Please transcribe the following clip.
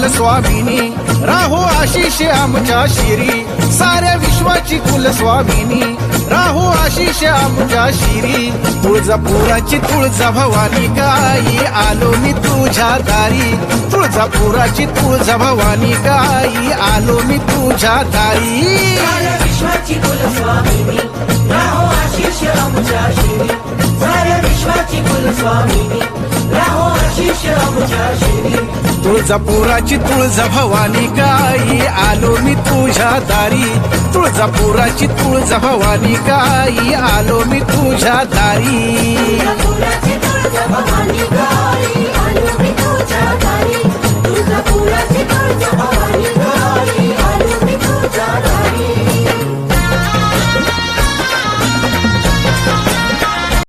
कुलस्वामिनी, राहो आशिष आमच्या शिरी, साऱ्या विश्वाची कुलस्वामिनी, राहो आशिष आमच्या शिरी. तुळजापुराची तुळजा भवानी गाई, आलो मी तुझ्या दारी. तुळजापुराची तुळजा भवानी गाई, आलो मी तुझ्या दारी. साऱ्या विश्वाची कुलस्वामिनी, राहो आशिष आमच्या शिरी, साऱ्या विश्वाची कुलस्वामिनी, राहो आशिष आमच्या शिरी. तुळजापुराची तुळजा भवानी गाई, आलो मी तुझ्या दारी. तुळजापुराची तुळजा भवानी गाई, आलो मी तुझ्या दारी. तुळजापुराची तुळजा भवानी गाई, आलो मी तुझ्या दारी. तुळजापुराची तुळजा